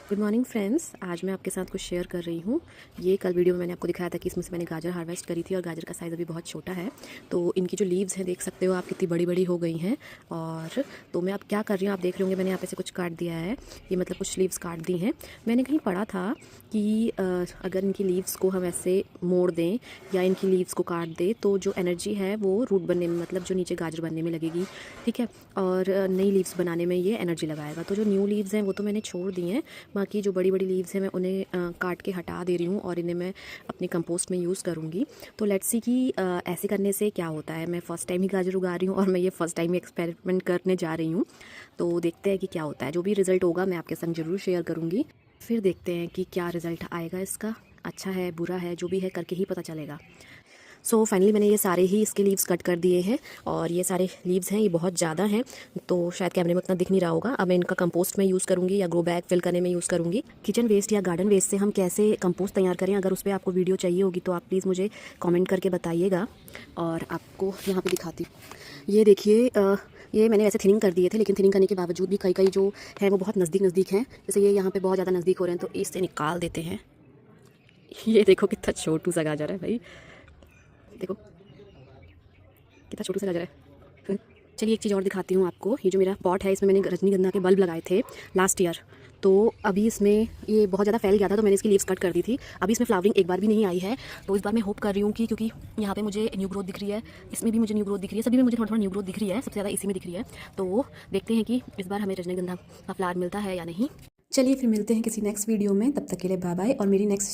Good morning friends. आज मैं आपके साथ कुछ शेयर कर रही हूँ। ये कल वीडियो में मैंने आपको दिखाया था कि इसमें से मैंने गाजर हार्वेस्ट करी थी और गाजर का साइज़ अभी बहुत छोटा है। तो इनकी जो लीव्स हैं देख सकते हो आप कितनी बड़ी बड़ी हो गई हैं। और तो मैं अब क्या कर रही हूँ आप देख रहे होंगे, मैंने यहाँ पे से कुछ काट दिया है। ये मतलब कुछ लीव्स काट दी हैं। मैंने कहीं पढ़ा था कि अगर इनकी लीव्स को हम ऐसे मोड़ दें या इनकी लीव्स को काट दें तो जो एनर्जी है वो रूट बनने में, मतलब जो नीचे गाजर बनने में लगेगी, ठीक है। और नई लीव्स बनाने में ये एनर्जी लगाएगा। तो जो न्यू लीव्स हैं वो तो मैंने छोड़ दी हैं, बाकी जो बड़ी बड़ी लीव्स हैं मैं उन्हें काट के हटा दे रही हूँ और इन्हें मैं अपने कंपोस्ट में यूज़ करूँगी। तो लेट्स सी कि ऐसे करने से क्या होता है। मैं फ़र्स्ट टाइम ही गाजर उगा रही हूँ और मैं ये फ़र्स्ट टाइम ही एक्सपेरिमेंट करने जा रही हूँ। तो देखते हैं कि क्या होता है। जो भी रिज़ल्ट होगा मैं आपके संग ज़रूर शेयर करूँगी। फिर देखते हैं कि क्या रिज़ल्ट आएगा इसका। अच्छा है बुरा है, जो भी है करके ही पता चलेगा। सो फाइनली मैंने ये सारे ही इसके लीव्स कट कर दिए हैं और ये सारे लीव्स हैं, ये बहुत ज़्यादा हैं तो शायद कैमरे में उतना दिख नहीं रहा होगा। अब मैं इनका कंपोस्ट में यूज़ करूँगी या ग्रो बैग फिल करने में यूज़ करूँगी। किचन वेस्ट या गार्डन वेस्ट से हम कैसे कंपोस्ट तैयार करें, अगर उस पर आपको वीडियो चाहिए होगी तो आप प्लीज़ मुझे कॉमेंट करके बताइएगा। और आपको यहाँ पर दिखाती हूँ, ये देखिए ये मैंने वैसे थिनिंग कर दिए थे, लेकिन थिनिंग करने के बावजूद भी कई जो हैं वो बहुत नज़दीक नज़दीक हैं। जैसे ये यहाँ पे बहुत ज़्यादा नज़दीक हो रहे हैं तो इससे निकाल देते हैं। ये देखो कितना छोटू सा गाजर है भाई, देखो कितना छोटू सा गाजर है। चलिए एक चीज़ और दिखाती हूँ आपको। ये जो मेरा पॉट है इसमें मैंने रजनीगंधा के बल्ब लगाए थे लास्ट ईयर। तो अभी इसमें ये बहुत ज़्यादा फैल गया था तो मैंने इसकी लीव्स कट कर दी थी। अभी इसमें फ्लावरिंग एक बार भी नहीं आई है। तो इस बार मैं होप कर रही हूँ कि क्योंकि यहाँ पे मुझे न्यू ग्रोथ दिख रही है, इसमें भी मुझे न्यू ग्रोथ दिख रही है, सभी में मुझे थोड़ा थोड़ा न्यू ग्रोथ दिख रही है, सबसे ज़्यादा इसी में दिख रही है। तो देखते हैं कि इस बार हमें रजनीगंधा का फ्लावर मिलता है या नहीं। चलिए फिर मिलते हैं किसी नेक्स्ट वीडियो में, तब तक के लिए बाय बाय। और मेरी नेक्स्ट